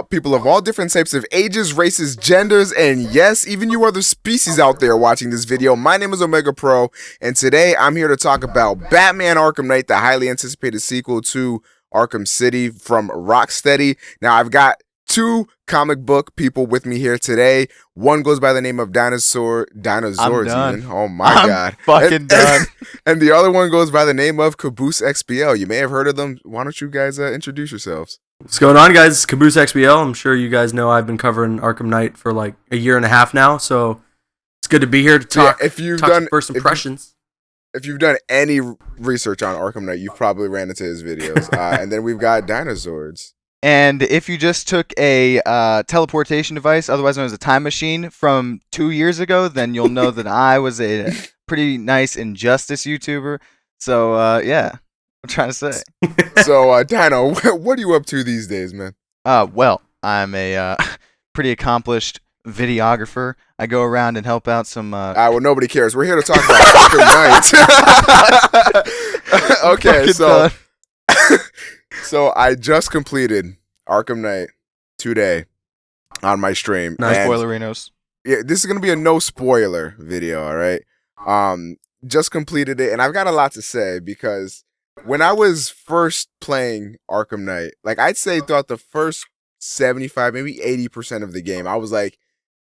People of all different types of ages, races, genders, and yes, even you other species out there watching this video. My name is Omega Pro, and today I'm here to talk about Batman Arkham Knight, the highly anticipated sequel to Arkham City from Rocksteady. Now, I've got two comic book people with me here today. One goes by the name of Dinozords. Even. Oh my God. Fucking done. And the other one goes by the name of CabooseXBL. You may have heard of them. Why don't you guys introduce yourselves? What's going on, guys? It's CabooseXBL. I'm sure you guys know I've been covering Arkham Knight for like a year and a half now, so it's good to be here to talk. Yeah, if you've done first impressions. If you've done any research on Arkham Knight, you've probably ran into his videos. And then we've got Dinozords. And if you just took a teleportation device, otherwise known as a time machine, from 2 years ago, then you'll know that I was a pretty nice Injustice YouTuber. So, yeah, I'm trying to say. So, Dino, what are you up to these days, man? Well, I'm a pretty accomplished videographer. I go around and help out some... well, nobody cares. We're here to talk about Arkham Knight. Okay, so... So I just completed Arkham Knight today on my stream. No spoilerinos. Yeah, this is gonna be a no spoiler video, all right? Just completed it, and I've got a lot to say because when I was first playing Arkham Knight, like I'd say throughout the first 75, maybe 80% of the game, I was like,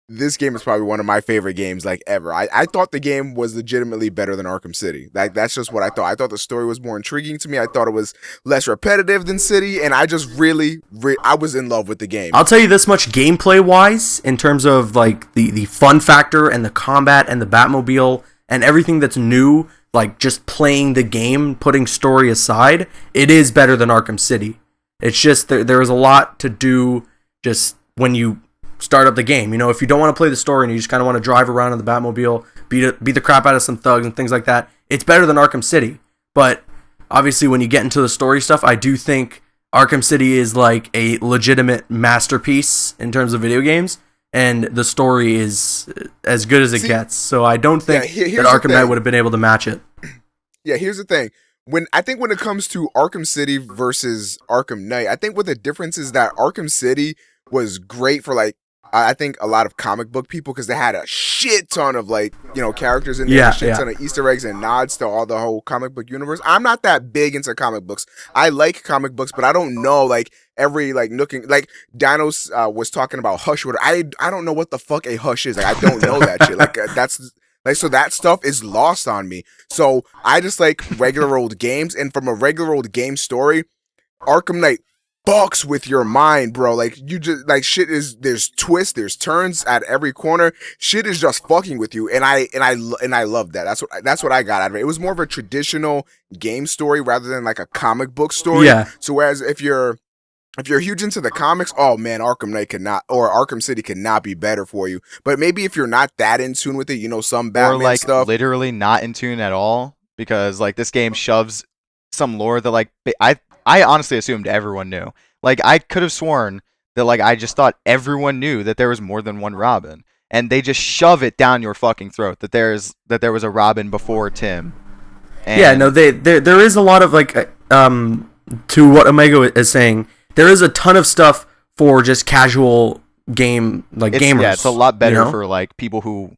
this game is probably one of my favorite games like ever. I thought the game was legitimately better than Arkham City. Like that's just what I thought. I thought the story was more intriguing to me. I thought it was less repetitive than City, and I just really I was in love with the game. I'll tell you this much gameplay wise, in terms of like the fun factor and the combat and the Batmobile and everything that's new, like just playing the game, putting story aside, it is better than Arkham City. It's just there is a lot to do just when you start up the game. You know, if you don't want to play the story and you just kind of want to drive around in the Batmobile, beat the crap out of some thugs and things like that, it's better than Arkham City. But obviously when you get into the story stuff, I do think Arkham City is like a legitimate masterpiece in terms of video games, and the story is as good as it gets. So I don't think that Arkham Knight would have been able to match it. Yeah, here's the thing. When it comes to Arkham City versus Arkham Knight, I think what the difference is that Arkham City was great for like, I think a lot of comic book people, because they had a shit ton of like, you know, characters in there, a shit ton of Easter eggs and nods to all the whole comic book universe. I'm not that big into comic books. I like comic books, but I don't know like every like nooking, like Dinos was talking about Hush. I don't know what the fuck a Hush is. Like I don't know that shit. Like that's like, so that stuff is lost on me. So I just like regular old games, and from a regular old game story, Arkham Knight fucks with your mind, bro. Like you just like shit is, there's twists, there's turns at every corner. Shit is just fucking with you, and I love that. That's what I got out of it. It was more of a traditional game story rather than like a comic book story. Yeah. So whereas if you're huge into the comics, oh man, Arkham Knight or Arkham City could not be better for you. But maybe if you're not that in tune with it, you know, some Batman or like stuff, literally not in tune at all, because like this game shoves some lore that like I honestly assumed everyone knew. Like I could have sworn that like I just thought everyone knew that there was more than one Robin, and they just shove it down your fucking throat that there was a Robin before Tim. And yeah, no, there is a lot of like to what Omega is saying. There is a ton of stuff for just casual gamers. Yeah, it's a lot better, you know? for like people who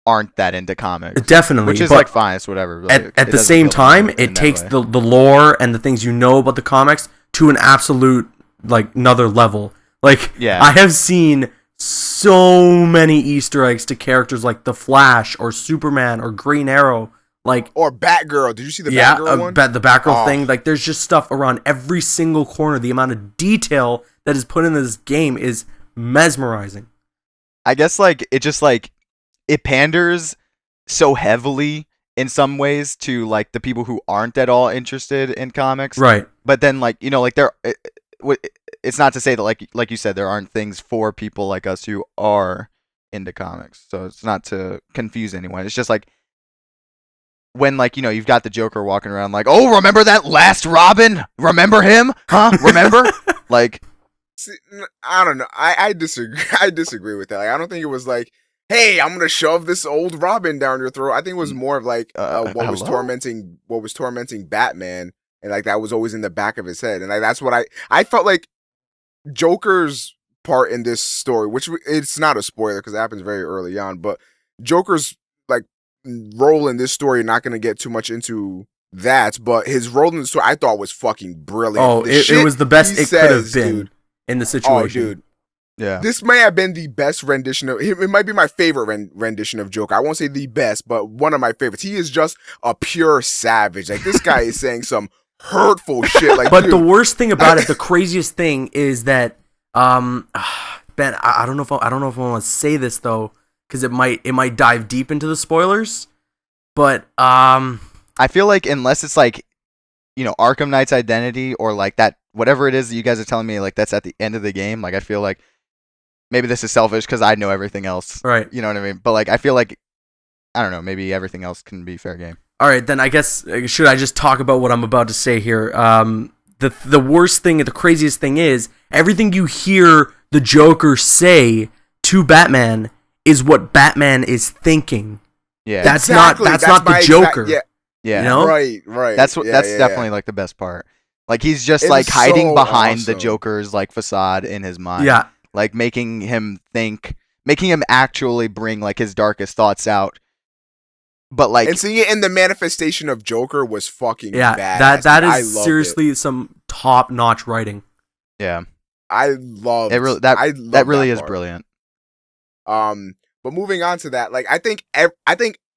aren't that into comics. Definitely, which is like fine, it's whatever. Like, at the same time, it takes the lore and the things you know about the comics to an absolute like another level. Like, yeah. I have seen so many Easter eggs to characters like the Flash or Superman or Green Arrow. Like, or Batgirl. Did you see the Batgirl one? The Batgirl thing. Like, there's just stuff around every single corner. The amount of detail that is put in this game is mesmerizing. I guess like it just like it panders so heavily in some ways to like the people who aren't at all interested in comics, right? But then like, you know, like it's not to say that like you said, there aren't things for people like us who are into comics. So it's not to confuse anyone. It's just like when like, you know, you've got the Joker walking around like, oh, remember that last Robin? Remember him? Huh? Remember? Like, see, I don't know. I disagree. I disagree with that. Like, I don't think it was like, hey, I'm gonna shove this old Robin down your throat. I think it was more of like what was tormenting Batman, and like that was always in the back of his head, and like that's what I felt like. Joker's part in this story, which it's not a spoiler because it happens very early on, but Joker's like role in this story, not going to get too much into that, but his role in the story I thought was fucking brilliant. Oh, it was the best it could have been dude, in the situation. Oh, dude. Yeah. This may have been the best rendition of it. Might be my favorite rendition of Joker. I won't say the best, but one of my favorites. He is just a pure savage. Like, this guy is saying some hurtful shit. Like, but dude, the worst thing about it, the craziest thing is that Ben, I don't know if I want to say this though, because it might dive deep into the spoilers. But I feel like unless it's like, Arkham Knight's identity or like that, whatever it is that you guys are telling me, like that's at the end of the game. Like I feel like maybe this is selfish because I know everything else. Right. You know what I mean? But like I feel like, I don't know, maybe everything else can be fair game. All right, then I guess should I just talk about what I'm about to say here? The worst thing, the craziest thing is everything you hear the Joker say to Batman is what Batman is thinking. Yeah, that's exactly. not the Joker. Yeah, you know? Right. That's definitely like the best part. Like he's just like hiding behind the Joker's like facade in his mind. Yeah, like making him actually bring like his darkest thoughts out. But like, and seeing it in the manifestation of Joker was fucking badass. that is seriously some top-notch writing. Yeah, I love it. That really is brilliant. But moving on to that, like I think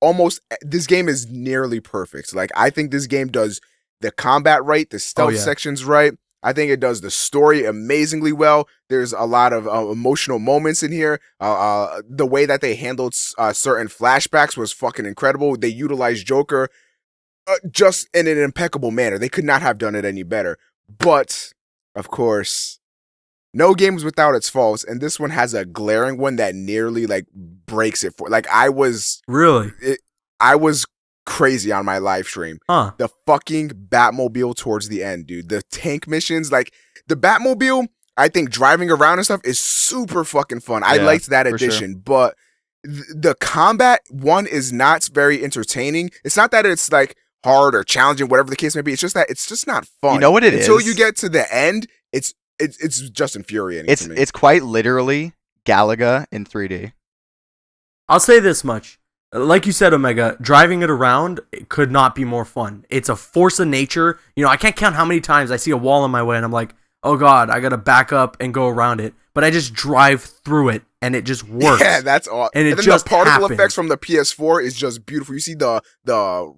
almost this game is nearly perfect. Like I think this game does the combat right, the stealth sections right. I think it does the story amazingly well. There's a lot of emotional moments in here. The way that they handled certain flashbacks was fucking incredible. They utilized Joker just in an impeccable manner. They could not have done it any better. But, of course, no game is without its faults, and this one has a glaring one that nearly like breaks it for. Like I was crazy on my live stream. The fucking Batmobile towards the end, dude. The tank missions, like the Batmobile, I think driving around and stuff is super fucking fun. I liked that addition, sure. But the combat one is not very entertaining. It's not that it's like hard or challenging, whatever the case may be. It's just that it's just not fun. You know what it is? Until you get to the end, it's just infuriating to me. It's quite literally Galaga in 3D. I'll say this much. Like you said, Omega, driving it around could not be more fun. It's a force of nature. I can't count how many times I see a wall in my way and I'm like, oh God, I gotta back up and go around it. But I just drive through it and it just works. Yeah, that's awesome. And then just the particle happens. effects from the PS4 is just beautiful. You see the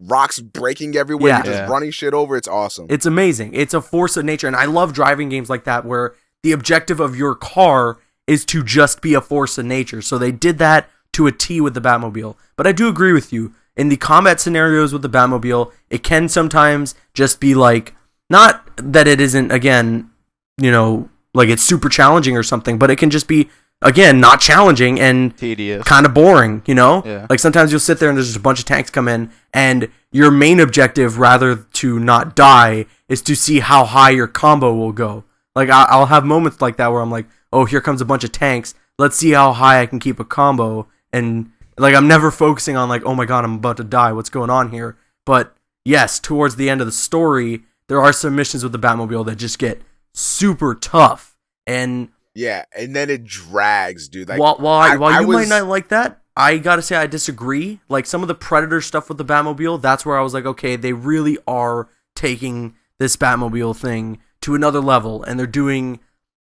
rocks breaking everywhere. Yeah. You're just running shit over. It's awesome. It's amazing. It's a force of nature. And I love driving games like that where the objective of your car is to just be a force of nature. So they did that to a T with the Batmobile. But I do agree with you. In the combat scenarios with the Batmobile, it can sometimes just be like, not that it isn't, again, like it's super challenging or something, but it can just be, again, not challenging and tedious, kind of boring, Yeah. Like sometimes you'll sit there and there's just a bunch of tanks come in and your main objective, rather to not die, is to see how high your combo will go. Like I'll have moments like that where I'm like, oh, here comes a bunch of tanks. Let's see how high I can keep a combo. And like I'm never focusing on like, oh my God, I'm about to die. What's going on here? But yes, towards the end of the story, there are some missions with the Batmobile that just get super tough. And yeah, and then it drags, dude. Like while you might not like that, I gotta say I disagree. Like some of the Predator stuff with the Batmobile, that's where I was like, okay, they really are taking this Batmobile thing to another level, and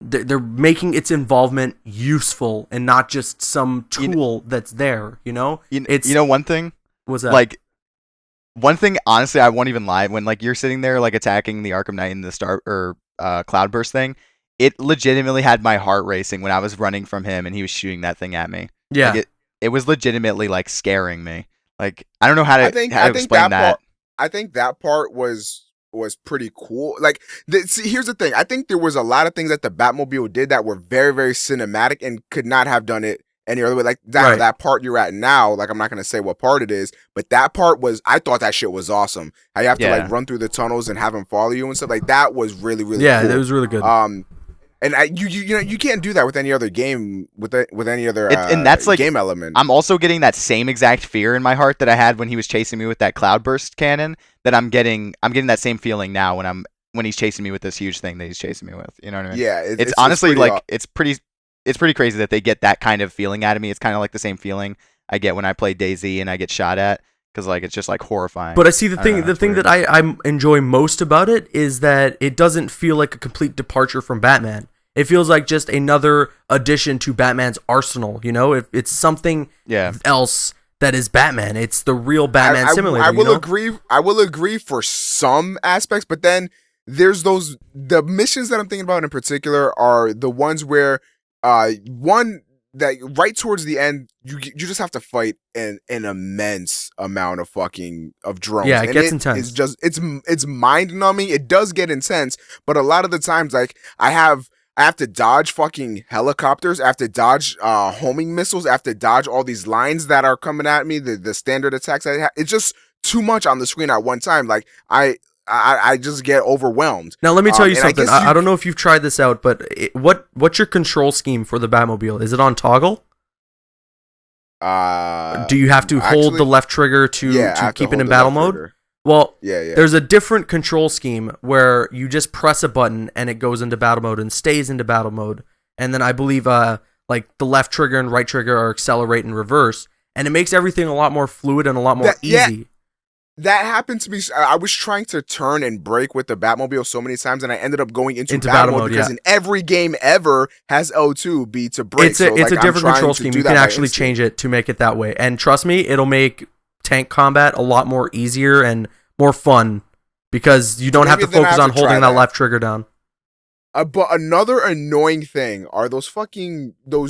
they're making its involvement useful and not just some tool that's there. One thing. What's that? Like one thing, honestly, I won't even lie. When like you're sitting there like attacking the Arkham Knight in the Cloudburst thing, it legitimately had my heart racing when I was running from him and he was shooting that thing at me. Yeah, like, it was legitimately like scaring me. Like I don't know how to explain that. I think that part was pretty cool. Like, see, here's the thing. I think there was a lot of things that the Batmobile did that were very, very cinematic and could not have done it any other way. Like that part you're at now, like I'm not going to say what part it is, but that part I thought that shit was awesome. How you have to like run through the tunnels and have them follow you and stuff. Like that was really, really cool. It was really good. And you can't do that with any other game, with any other and that's like game element. I'm also getting that same exact fear in my heart that I had when he was chasing me with that cloudburst cannon. That I'm getting that same feeling now when I'm when he's chasing me with this huge thing that he's chasing me with. You know what I mean? Yeah, It's honestly like it's pretty crazy that they get that kind of feeling out of me. It's kind of like the same feeling I get when I play DayZ and I get shot at, because like it's just like horrifying. But I see the thing that I enjoy most about it is that it doesn't feel like a complete departure from Batman. It feels like just another addition to Batman's arsenal. You know, it's something else that is Batman. It's the real Batman simulator. I will agree. I will agree for some aspects, but then there's the missions that I'm thinking about in particular are the ones where one that right towards the end you just have to fight an immense amount of drones. Yeah, it gets intense. It's just it's mind numbing. It does get intense, but a lot of the times like I have to dodge fucking helicopters. I have to dodge homing missiles. I have to dodge all these lines that are coming at me. The standard attacks I have. It's just too much on the screen at one time. Like I just get overwhelmed. Now let me tell you something. I don't know if you've tried this out, but what's your control scheme for the Batmobile? Is it on toggle? Do you have to hold the left trigger to keep it in battle mode? Well, there's a different control scheme where you just press a button and it goes into battle mode and stays into battle mode. And then I believe like the left trigger and right trigger are accelerate and reverse, and it makes everything a lot more fluid and a lot more easy. That happened to me. I was trying to turn and brake with the Batmobile so many times, and I ended up going into battle mode because in every game ever has L2 be to brake. It's a different control scheme. You can actually change it to make it that way. And trust me, it'll make tank combat a lot more easier and more fun because you don't have to focus on holding that left trigger down. But another annoying thing are those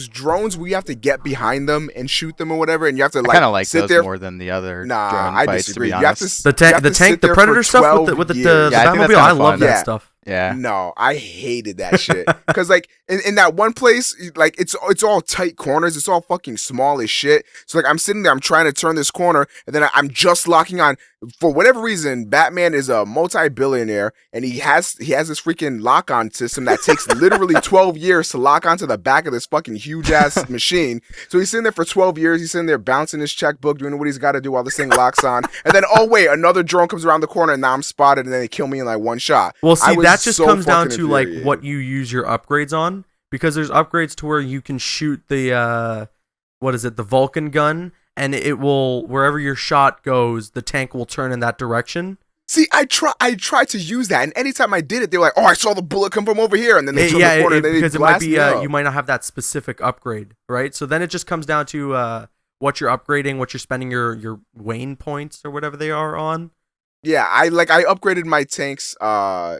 drones where you have to get behind them and shoot them or whatever, and you have to like I kind of like sit those there more than the other. Nah, drone I fights, disagree. To be You have honest. to the Predator stuff with the Batmobile. I love that stuff. Yeah. No, I hated that shit. Because like in that one place, like it's all tight corners. It's all fucking small as shit. So like I'm sitting there, I'm trying to turn this corner, and then I'm just locking on. For whatever reason, Batman is a multi-billionaire, and he has this freaking lock-on system that takes literally 12 years to lock onto the back of this fucking huge-ass machine. So he's sitting there for 12 years. He's sitting there bouncing his checkbook, doing what he's got to do while this thing locks on. And then, oh wait, another drone comes around the corner, and now I'm spotted, and then they kill me in like one shot. Well, see, that just comes down to like what you use your upgrades on, because there's upgrades to where you can shoot the the Vulcan gun, and it will, wherever your shot goes, the tank will turn in that direction. See, I tried to use that, and anytime I did it, they were like, "Oh, I saw the bullet come from over here," and then they turn the corner, and then because it might be you might not have that specific upgrade, right? So then it just comes down to what you're upgrading, what you're spending your Wayne points or whatever they are on. Yeah, I upgraded my tank's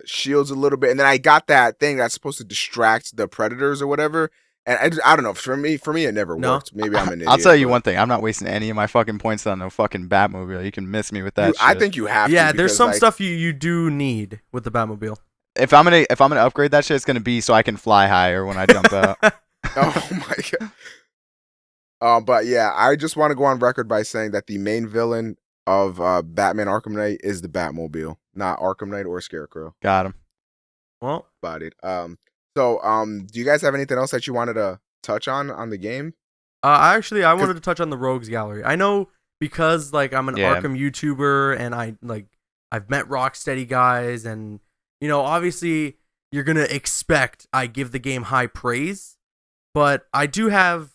shields a little bit, and then I got that thing that's supposed to distract the predators or whatever. And I don't know. For me, it never worked. Maybe I'm an idiot. I'll tell you one thing. I'm not wasting any of my fucking points on no fucking Batmobile. You can miss me with that shit. I think you have to. Yeah, there's some stuff you do need with the Batmobile. If I'm gonna upgrade that shit, it's gonna be so I can fly higher when I jump out. Oh my god. But yeah, I just want to go on record by saying that the main villain of Batman Arkham Knight is the Batmobile, not Arkham Knight or Scarecrow. Got him. Well, bodied. So, do you guys have anything else that you wanted to touch on the game? I wanted to touch on the Rogues Gallery. I know because like I'm an Arkham YouTuber, and I've met Rocksteady guys, and obviously you're gonna expect I give the game high praise, but I do have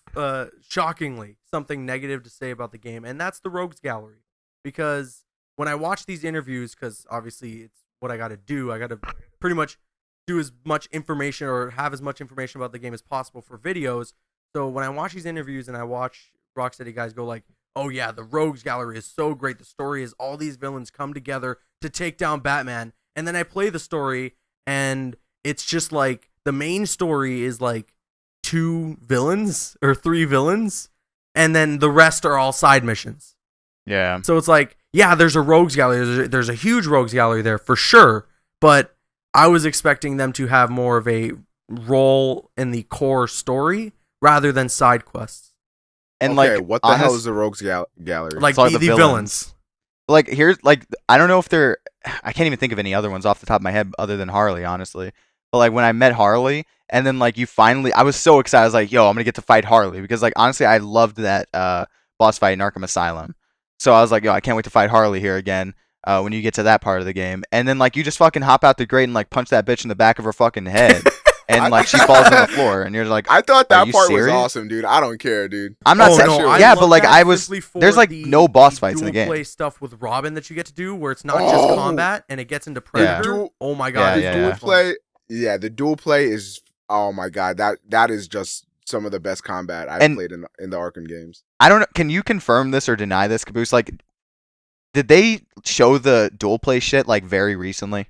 shockingly something negative to say about the game, and that's the Rogues Gallery. Because when I watch these interviews, because obviously it's what I got to do, I got to pretty much do as much information or have as much information about the game as possible for videos. So when I watch these interviews and I watch Rocksteady guys go like, oh yeah, the Rogues Gallery is so great. The story is all these villains come together to take down Batman. And then I play the story and it's just like the main story is like 2 villains or 3 villains. And then the rest are all side missions. Yeah. So it's like, yeah, there's a Rogues Gallery. There's a huge Rogues Gallery there for sure. But I was expecting them to have more of a role in the core story rather than side quests. And okay, what the hell is the Rogues Gallery? Like the villains. Like here's like I don't know if they're I can't even think of any other ones off the top of my head other than Harley, honestly. But like when I met Harley and then like I was so excited. I was like, yo, I'm gonna get to fight Harley because like honestly I loved that boss fight in Arkham Asylum. So I was like, yo, I can't wait to fight Harley here again. when you get to that part of the game, and then like you just fucking hop out the grate and like punch that bitch in the back of her fucking head, and like she falls on the floor, and you're like, I thought that part was serious? awesome, dude. I don't care, dude. I'm not saying, no, yeah, I but love like that I was, simply for there's like the- no boss the fights in the dual game. play stuff with Robin that you get to do, where it's not just combat and it gets into Predator. Oh my god, Yeah, it's Dual fun. play, yeah, the dual play is, oh my god, that is just some of the best combat I've played in the Arkham games. I don't know. Can you confirm this or deny this, Caboose? Like, did they show the dual play shit like very recently?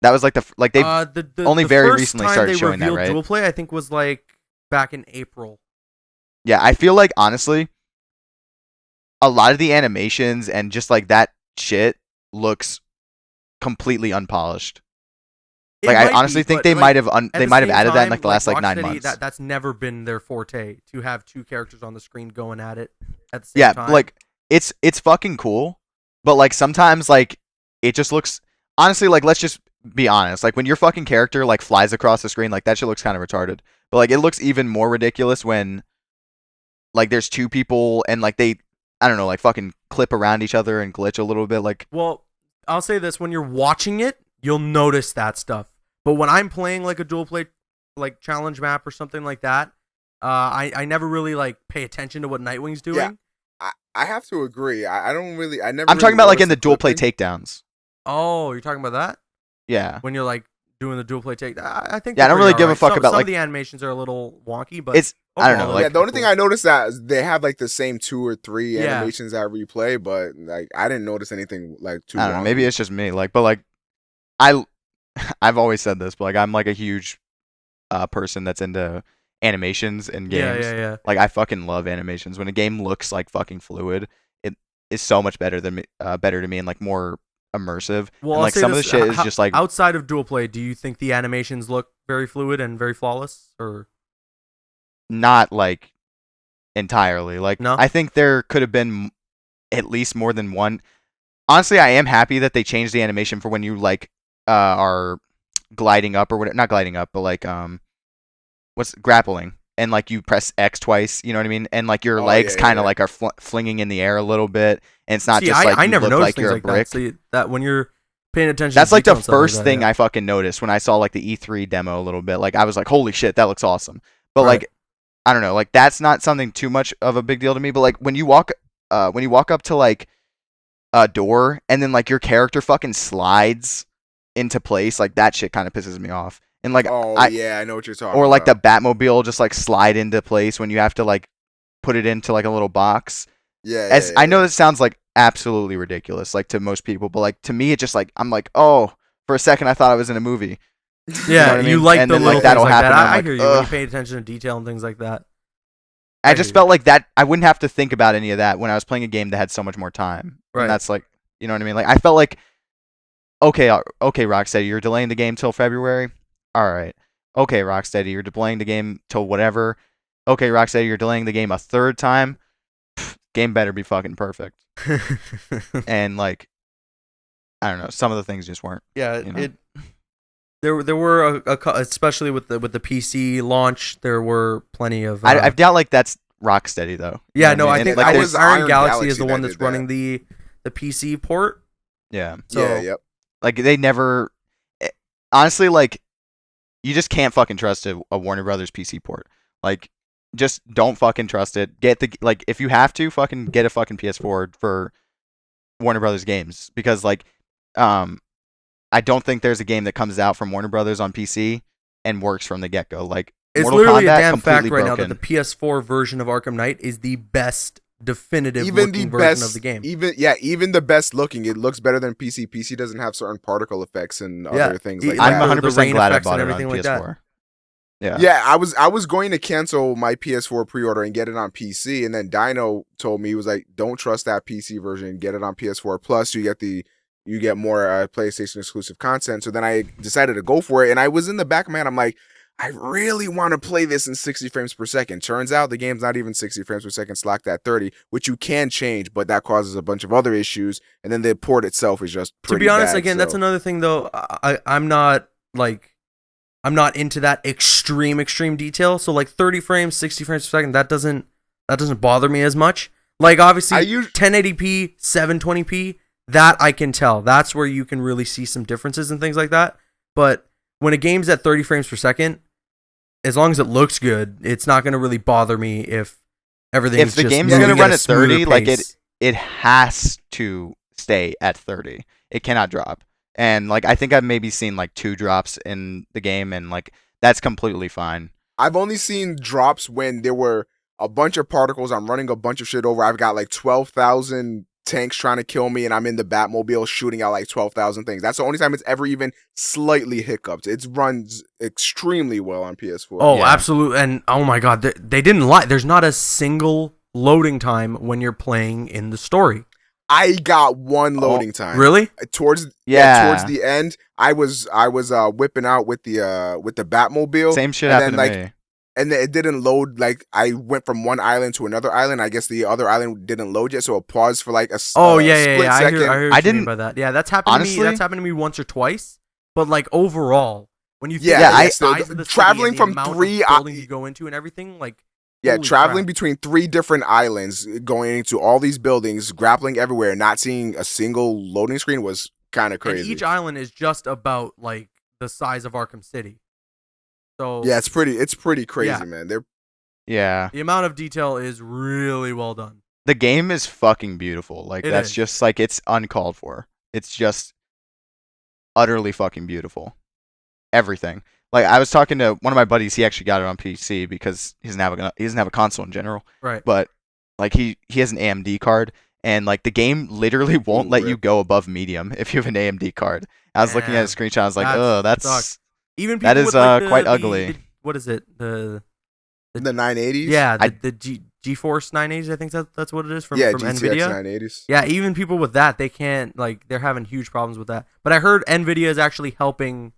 That was like they only very recently started showing that, right? Dual play, I think, was like back in April. Yeah, I feel like honestly, a lot of the animations and just like that shit looks completely unpolished. Like I honestly think they might have added that in like the last like 9 months. That's never been their forte, to have two characters on the screen going at it at the same time. Yeah, like it's fucking cool, but like sometimes like it just looks, honestly, like let's just be honest, like when your fucking character like flies across the screen, like that shit looks kind of retarded. But like it looks even more ridiculous when like there's two people and like they, I don't know, like fucking clip around each other and glitch a little bit. Like, well, I'll say this: when you're watching it, you'll notice that stuff. But when I'm playing like a dual play, like challenge map or something like that, I never really like pay attention to what Nightwing's doing. Yeah, I have to agree. I don't really. I never. I'm talking really about like in noticed the dual play clipping. takedowns. Oh, you're talking about that? Yeah. When you're like doing the dual play take, I think. Yeah, I don't really give a fuck about some like of the animations are a little wonky, but it's, I don't know. Like, yeah, the only thing I noticed that is they have like the same 2 or 3 Yeah. animations that replay, but like I didn't notice anything like too. I don't know. wonky. Maybe it's just me. Like, but like, I've always said this, but like I'm like a huge person that's into animations in games. Yeah. Like I fucking love animations. When a game looks like fucking fluid, it is so much better than better to me and like more immersive. Well, and like some of the shit is just like outside of dual play. Do you think the animations look very fluid and very flawless, or not like entirely? Like No? I think there could have been at least more than one. Honestly, I am happy that they changed the animation for when you like are gliding up or whatever, not gliding up, but like what's grappling, and like you press X twice, you know what I mean, and like your legs kind of like are flinging in the air a little bit, and it's not just like I you never look noticed like things you're like a brick. that. See, that when you're paying attention, That's to like the detail and stuff first like that, thing yeah. I fucking noticed when I saw like the E3 demo a little bit. Like I was like, holy shit, that looks awesome. But Right. like I don't know, like that's not something too much of a big deal to me. But like when you walk up to like a door and then like your character fucking slides into place, like that shit kind of pisses me off. And like I know what you're talking. or like about. the Batmobile just like slide into place when you have to like put it into like a little box. I know this sounds like absolutely ridiculous like to most people, but like to me it just like I'm like, oh, for a second I thought I was in a movie. Yeah, what I you mean? like And the then, little like, things that'll like happen, that. and I'm I like, hear you when ugh. you pay attention to detail and things like that. I just felt like that I wouldn't have to think about any of that when I was playing a game that had so much more time. Right. And that's like, you know what I mean? Like I felt like okay, Rocksteady, you're delaying the game till February. All right. Okay, Rocksteady, you're delaying the game till whatever. Okay, Rocksteady, you're delaying the game a third time. Game better be fucking perfect. And like I don't know, some of the things just weren't. Yeah, You know? there were especially with the PC launch, there were plenty of. I doubt like that's Rocksteady though. You Yeah, know what no, I I mean? think like, I there's- was Iron Iron Galaxy Galaxy is the that one did that's running the PC port. yeah. So yeah, yep. Like they never honestly like you just can't fucking trust a Warner Brothers PC port. Like just don't fucking trust it. Get the like if you have to fucking get a fucking PS4 for Warner Brothers games because like I don't think there's a game that comes out from Warner Brothers on PC and works from the get-go. Like it's Mortal literally Kombat, a damn fact completely right now broken. that the PS4 version of Arkham Knight is the best definitive Even looking the version best of the game. even the best looking, it looks better than PC. PC doesn't have certain particle effects and other things like I'm that. 100% rain glad I effects and bought it on everything like that. PS4. Yeah. Yeah, I was going to cancel my PS4 pre-order and get it on PC, and then Dino told me, he was like, "Don't trust that PC version. Get it on PS4 Plus. You get more PlayStation exclusive content." So then I decided to go for it, and I was in the back of my head, I'm like, I really want to play this in 60 frames per second. Turns out the game's not even 60 frames per second, it's locked at 30, which you can change, but that causes a bunch of other issues, and then the port itself is just pretty To be honest, bad, again, that's so. another thing though. I'm not into that extreme detail. So like 30 frames, 60 frames per second, that doesn't bother me as much. Like obviously 1080p, 720p, that I can tell. That's where you can really see some differences and things like that. But when a game's at 30 frames per second, as long as it looks good, it's not going to really bother me if everything's If the just game's moving going to run a at 30, smoother like pace. it has to stay at 30. It cannot drop. And like I think I've maybe seen like 2 drops in the game, and like that's completely fine. I've only seen drops when there were a bunch of particles. I'm running a bunch of shit over. I've got like 12,000 tanks trying to kill me, and I'm in the Batmobile shooting out like 12,000 things. That's the only time it's ever even slightly hiccuped. It runs extremely well on PS4. Oh, Yeah. absolutely. And oh my God, they didn't lie. There's not a single loading time when you're playing in the story. I got one loading time. Really? Towards the end, I was whipping out with the Batmobile. Same shit and happened then, to me. And it didn't load. Like I went from one island to another island. I guess the other island didn't load yet, so it paused for like a split second. I hear what you mean by that. Yeah, that's happened honestly, to me. That's happened to me once or twice. But like overall, when you think Yeah, about yeah, the size of the traveling city and from the amount of 3 buildings you go into and everything, like Yeah, holy traveling crap. between 3 different islands, going into all these buildings, grappling everywhere, not seeing a single loading screen was kind of crazy. And each island is just about like the size of Arkham City. So Yeah, it's pretty crazy, Yeah. man. Yeah. the amount of detail is really well done. The game is fucking beautiful. Like It that's is. just like it's uncalled for. It's just utterly fucking beautiful. Everything. Like I was talking to one of my buddies, he actually got it on PC because he doesn't have a console in general. Right. But like he has an AMD card, and like the game literally won't let you rip. go above medium if you have an AMD card. I was looking at a screenshot, I was like, That oh, that's sucks. Even people that is with, like, quite ugly. What is it? The 980s? yeah, I- the GeForce 980s. I think that's what it is from GTX Nvidia. 980s. Yeah, even people with that, they can't, like, they're having huge problems with that. But I heard Nvidia is actually helping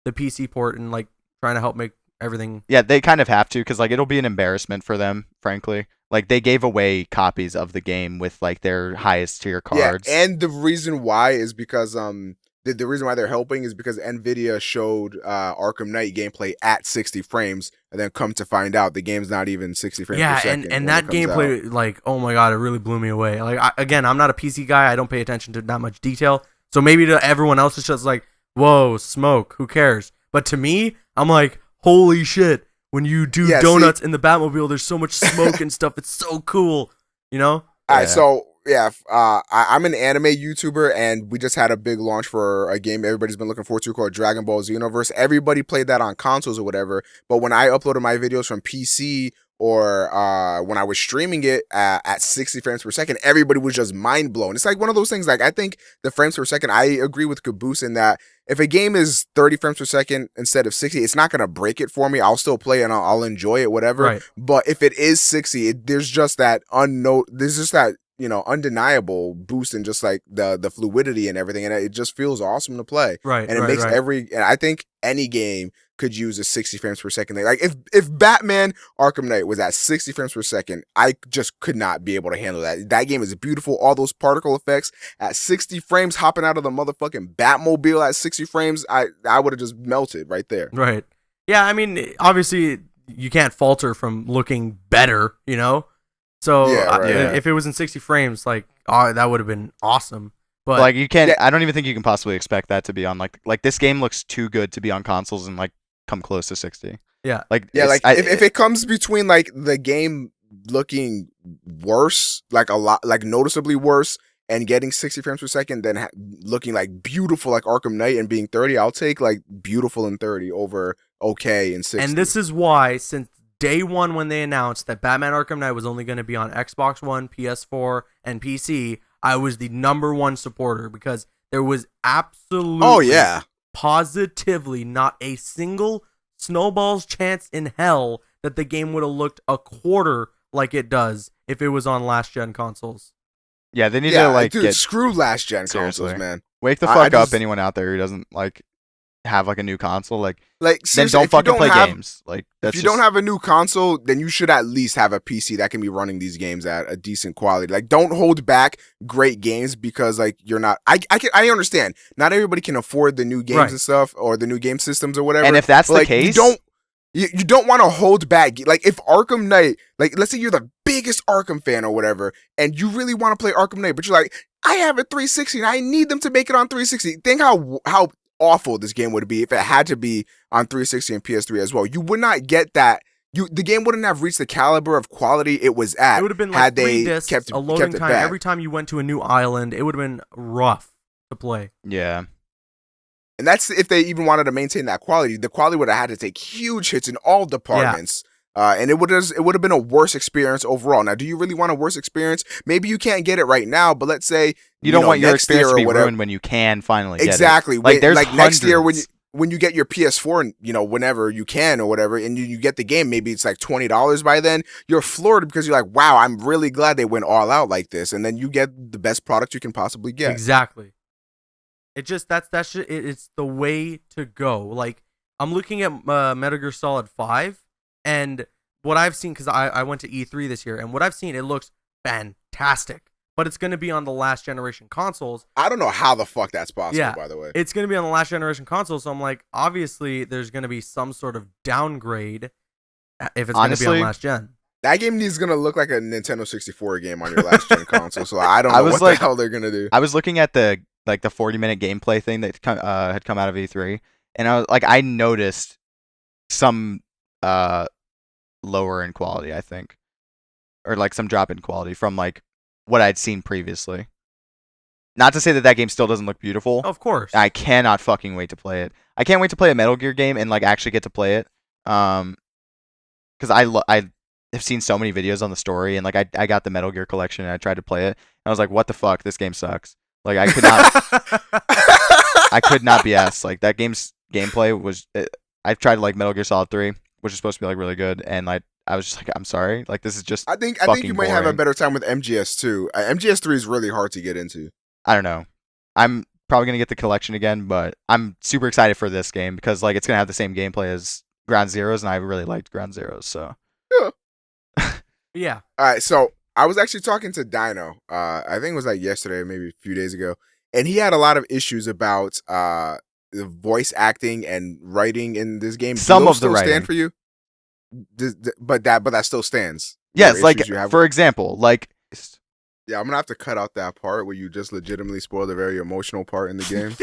the PC port and like trying to help make everything. Yeah, they kind of have to, because like it'll be an embarrassment for them, frankly. Like they gave away copies of the game with like their highest tier cards. Yeah, and the reason why is because the reason why they're helping is because Nvidia showed Arkham Knight gameplay at 60 frames, and then come to find out the game's not even 60 frames per second. and when that it comes out. gameplay, like, oh my God, it really blew me away. Like, again, I'm not a PC guy. I don't pay attention to that much detail. So maybe to everyone else, it's just like, whoa, smoke, who cares? But to me, I'm like, holy shit. When you do donuts in the Batmobile, there's so much smoke and stuff. It's so cool, you know? All right, so yeah, I'm an anime YouTuber, and we just had a big launch for a game everybody's been looking forward to called Dragon Ball Xenoverse. Everybody played that on consoles or whatever, but when I uploaded my videos from PC or when I was streaming it at 60 frames per second, everybody was just mind blown. It's like one of those things. Like I think the frames per second, I agree with Caboose in that if a game is 30 frames per second instead of 60, it's not gonna break it for me. I'll still play it and I'll enjoy it, whatever. Right. But if it is 60, there's just that undeniable boost in just like the fluidity and everything, and it just feels awesome to play. Right. And it makes and I think any game could use a 60 frames per second thing. Like if Batman Arkham Knight was at 60 frames per second, I just could not be able to handle that. That game is beautiful. All those particle effects at 60 frames, hopping out of the motherfucking Batmobile at 60 frames, I would have just melted right there. Right. Yeah, I mean, obviously, you can't falter from looking better, you know? So Yeah, right. if it was in 60 frames, like, that would have been awesome. But like you can't. I don't even think you can possibly expect that to be on like this game looks too good to be on consoles and like come close to 60. yeah. Like Yeah, like it's- if it comes between like the game looking worse, like a lot, like noticeably worse, and getting 60 frames per second, then looking like beautiful like Arkham Knight and being 30, I'll take like beautiful in 30 over okay in 60. And this is why, since day one when they announced that Batman Arkham Knight was only going to be on Xbox One, PS4, and PC, I was the #1 supporter because there was absolutely, positively not a single snowball's chance in hell that the game would have looked a quarter like it does if it was on last gen consoles. yeah, they need to like dude, get screw last gen seriously. consoles, man. wake the I fuck just- up. Anyone out there who doesn't like have like a new console, like Like then seriously, don't if you fucking play have, games. Like If that's you just, don't have a new console, then you should at least have a PC that can be running these games at a decent quality. Like, don't hold back great games because like you're not. I understand. Not everybody can afford the new games Right. and stuff or the new game systems or whatever. and if that's But, the like, case, you don't want to hold back. Like if Arkham Knight, like let's say you're the biggest Arkham fan or whatever, and you really want to play Arkham Knight, but you're like, I have a 360 and I need them to make it on 360. Think how awful this game would be if it had to be on 360 and PS3 as well. You would not get that. The game wouldn't have reached the caliber of quality it was at. It would have been like had 3 they discs, kept a loading it time. back. Every time you went to a new island, it would have been rough to play. Yeah. And that's if they even wanted to maintain that quality. The quality would have had to take huge hits in all departments. And it would have been a worse experience overall. Now, do you really want a worse experience? Maybe you can't get it right now, but let's say You don't want your next experience year to be or whatever. ruined when you can finally get it. Exactly. Like, there's like next year hundreds. when you get your PS4, and whenever you can or whatever, and you get the game, maybe it's like $20 by then. You're floored because you're like, wow, I'm really glad they went all out like this, and then you get the best product you can possibly get. Exactly. It just it's the way to go. Like, I'm looking at Metal Gear Solid 5, and what I've seen, because I went to E3 this year, and what I've seen, it looks fantastic. But it's going to be on the last generation consoles. I don't know how the fuck that's possible, Yeah, by the way. it's going to be on the last generation console, so I'm like, obviously, there's going to be some sort of downgrade if it's going to be on last gen. That game is going to look like a Nintendo 64 game on your last gen console, so I don't know what the hell they're going to do. I was looking at the 40-minute gameplay thing that had come out of E3, and I noticed some lower in quality, I think, or like some drop in quality from like what I'd seen previously. Not to say that game still doesn't look beautiful. Of course. I cannot fucking wait to play it. I can't wait to play a Metal Gear game and like actually get to play it. Because I have seen so many videos on the story, and like I got the Metal Gear collection and I tried to play it, and I was like, what the fuck, this game sucks. Like I could not be asked. Like that game's gameplay was. I tried like Metal Gear Solid 3, which is supposed to be like really good, and like I was just like, I'm sorry, like this is just. I think you might boring. have a better time with MGS 2. MGS 3 is really hard to get into. I don't know. I'm probably gonna get the collection again, but I'm super excited for this game because like it's gonna have the same gameplay as Ground Zeroes, and I really liked Ground Zeroes, so. Yeah. Yeah. All right, so I was actually talking to Dino. I think it was like yesterday, maybe a few days ago, and he had a lot of issues about the voice acting and writing in this game. Some of the writing stand for you, but that still stands. Yes, like for example, like. Yeah, I'm gonna have to cut out that part where you just legitimately spoiled a very emotional part in the game.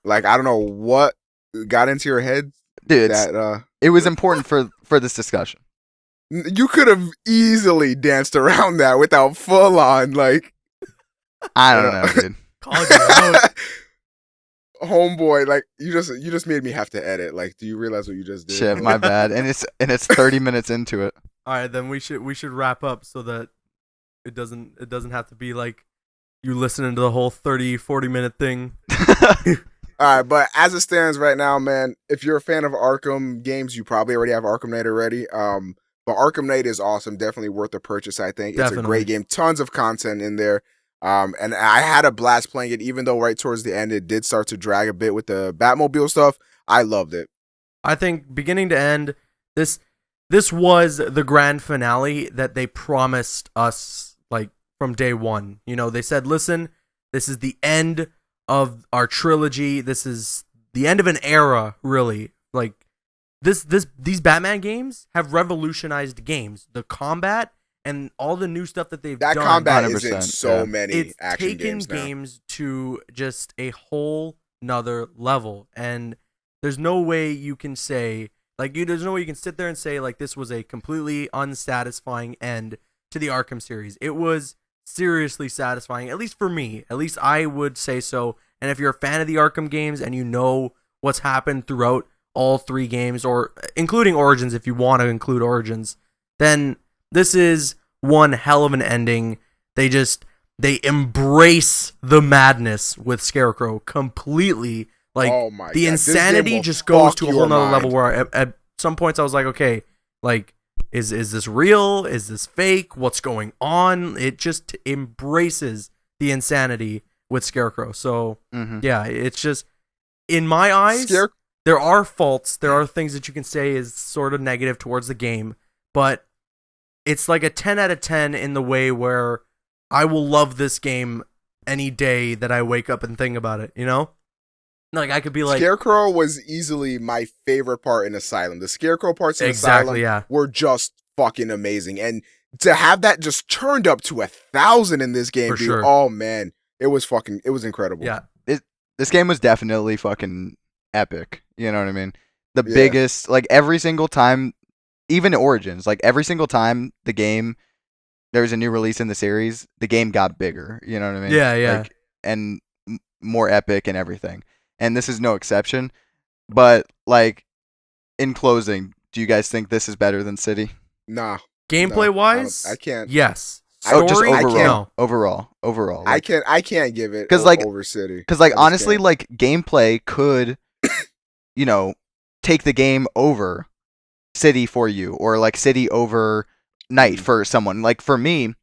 Like I don't know what got into your head, dude. It was important for this discussion. You could have easily danced around that without full on like. I don't know, dude. Homeboy, like you just made me have to edit. Like, do you realize what you just did? Shit, my bad. And it's 30 minutes into it. All right, then we should wrap up so that it doesn't have to be like you listening to the whole 30-40 minute thing. All right, but as it stands right now, man, if you're a fan of Arkham games, you probably already have Arkham Knight already. But Arkham Knight is awesome, definitely worth the purchase. I think it's a great game, tons of content in there. And I had a blast playing it, even though right towards the end it did start to drag a bit with the Batmobile stuff. I loved it. I think beginning to end, this was the grand finale that they promised us like from day one. You know, they said, listen, this is the end of our trilogy. This is the end of an era, really. Like these Batman games have revolutionized games. The combat and all the new stuff that they've done. That combat 100%, is in so many action It's taken games to just a whole nother level. And there's no way you can say, there's no way you can sit there and say, like, this was a completely unsatisfying end to the Arkham series. It was seriously satisfying, at least for me. At least I would say so. And if you're a fan of the Arkham games and you know what's happened throughout all 3 games, or including Origins, if you want to include Origins, then this is one hell of an ending. They embrace the madness with Scarecrow completely. Like, oh my the God. insanity just goes to a whole nother level where at some points I was like, okay, like, is this real? Is this fake? What's going on? It just embraces the insanity with Scarecrow. So, yeah, it's just, in my eyes, there are faults. There are things that you can say is sort of negative towards the game, but it's like a 10 out of 10 in the way where I will love this game any day that I wake up and think about it, you know? Like, I could be like... Scarecrow was easily my favorite part in Asylum. The Scarecrow parts in Asylum were just fucking amazing. And to have that just turned up to 1,000 in this game, For dude. sure. Oh man, it was incredible. Yeah. This game was definitely fucking epic. You know what I mean? The Yeah. biggest, like every single time, even Origins, like every single time there was a new release in the series, the game got bigger. You know what I mean? Yeah. Like, and more epic and everything. And this is no exception. But like, in closing, do you guys think this is better than City? Nah. Gameplay wise, I can't. Yes. Oh, just Story, overall. no. Overall. I can't give it 'Cause, like- over City. Because like I just honestly, can't. like gameplay could, take the game over City for you, or like City over Night for someone. Like for me,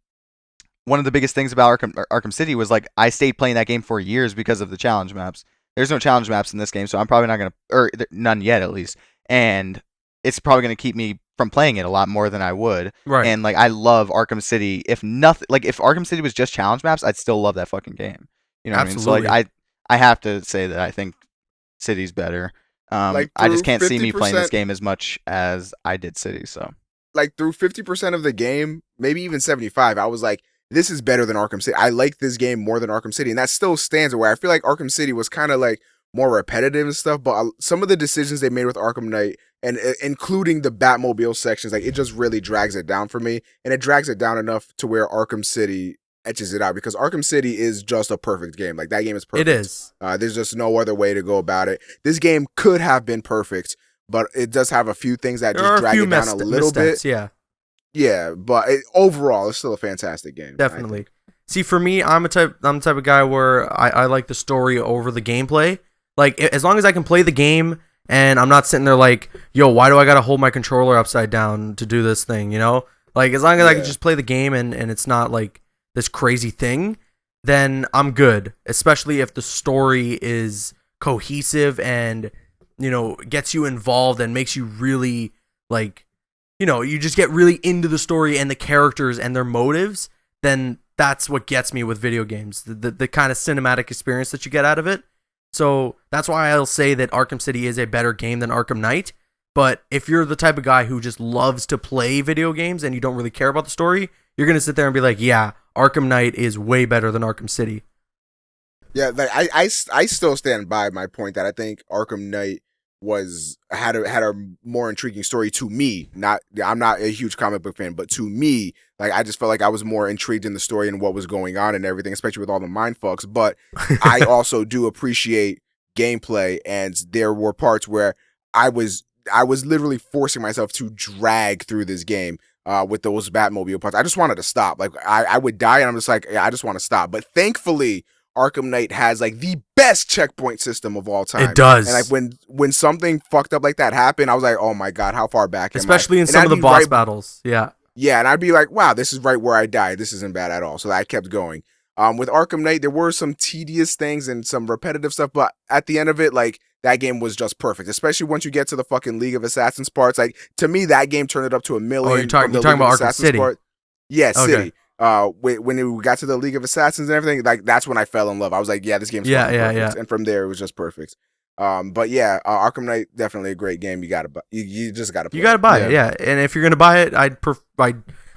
one of the biggest things about Arkham City was like I stayed playing that game for years because of the challenge maps. There's no challenge maps in this game, so I'm probably not gonna, or none yet at least, and it's probably gonna keep me from playing it a lot more than I would. Right. And like I love Arkham City. If nothing, like if Arkham City was just challenge maps, I'd still love that fucking game. You know what I mean? So like I have to say that I think City's better. Like, I just through can't see me playing this 50%. game as much as I did City. So Like through 50% of the game, maybe even 75, I was like, this is better than Arkham City. I like this game more than Arkham City. And that still stands where I feel like Arkham City was kind of like more repetitive and stuff. But some of the decisions they made with Arkham Knight, and including the Batmobile sections, like it just really drags it down for me. And it drags it down enough to where Arkham City etches it out, because Arkham City is just a perfect game. Like that game is perfect. It is. There's just no other way to go about it. This game could have been perfect, but it does have a few things that There are just a drag few it down a little missteps, bit. yeah. Yeah, but overall, it's still a fantastic game. I Definitely. think. See, for me, I'm the type of guy where I like the story over the gameplay. Like, as long as I can play the game and I'm not sitting there like, yo, why do I gotta hold my controller upside down to do this thing, you know? Like, as long as I can just play the game and it's not like this crazy thing, then I'm good. Especially if the story is cohesive and, gets you involved and makes you really, like, you just get really into the story and the characters and their motives, then that's what gets me with video games. The kind of cinematic experience that you get out of it. So that's why I'll say that Arkham City is a better game than Arkham Knight. But if you're the type of guy who just loves to play video games and you don't really care about the story, you're going to sit there and be like, yeah, Arkham Knight is way better than Arkham City. Yeah, like I still stand by my point that I think Arkham Knight had a more intriguing story to me. I'm not a huge comic book fan, but to me, like I just felt like I was more intrigued in the story and what was going on and everything, especially with all the mind fucks. But I also do appreciate gameplay, and there were parts where I was literally forcing myself to drag through this game with those Batmobile parts. I just wanted to stop. Like I would die, and I'm just like, yeah, I just want to stop. But thankfully, Arkham Knight has like the best checkpoint system of all time. It does. And like when something fucked up like that happened, I was like, oh my god, how far back am I? Especially in And some I'd of the be boss battles. Yeah. Yeah, and I'd be like, wow, this is right where I died. This isn't bad at all. So I kept going. With Arkham Knight, there were some tedious things and some repetitive stuff, but at the end of it, like, that game was just perfect, especially once you get to the fucking League of Assassins parts. Like, to me, that game turned it up to a million. Oh, you're talking about Arkham City? Yeah, Okay. City. When we got to the League of Assassins and everything, like, that's when I fell in love. I was like, yeah, this game's fucking perfect. Yeah. And from there, it was just perfect. But yeah, Arkham Knight, definitely a great game. You gotta buy. You just gotta play. You gotta buy it, yeah. And if you're gonna buy it,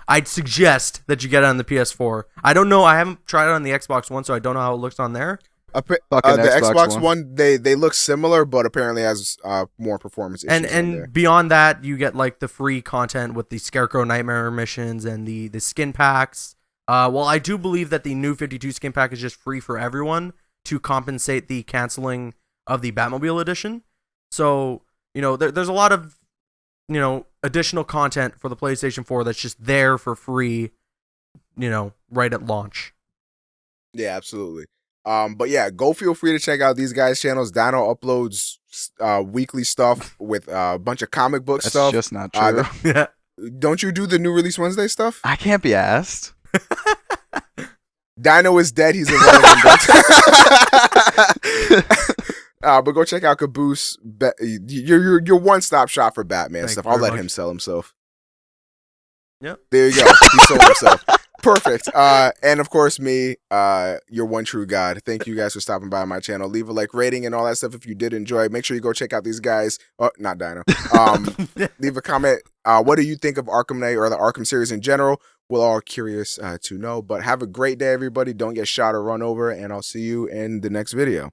I'd suggest that you get it on the PS4. I don't know. I haven't tried it on the Xbox One, so I don't know how it looks on there. The Xbox Xbox One, they look similar, but apparently has more performance issues. And beyond that, you get like the free content with the Scarecrow Nightmare missions and the skin packs. Well, I do believe that the new 52 skin pack is just free for everyone to compensate the canceling of the Batmobile edition. So, there's a lot of, additional content for the PlayStation 4 that's just there for free, right at launch. Yeah, absolutely. But yeah, go feel free to check out these guys' channels. Dino uploads weekly stuff with a bunch of comic book That's stuff. just not true. Yeah. Don't you do the new release Wednesday stuff? I can't be asked. Dino is dead. He's irrelevant. But go check out Caboose. Your one-stop shop for Batman Thank stuff. you I'll very let much. him sell himself. Yep. There you go. He sold himself. Perfect. And of course, me, your one true God. Thank you guys for stopping by my channel. Leave a like, rating, and all that stuff if you did enjoy. Make sure you go check out these guys. Oh, not Dino. Leave a comment What do you think of Arkham Knight or the Arkham series in general? We're all curious to know. But have a great day, everybody. Don't get shot or run over, and I'll see you in the next video.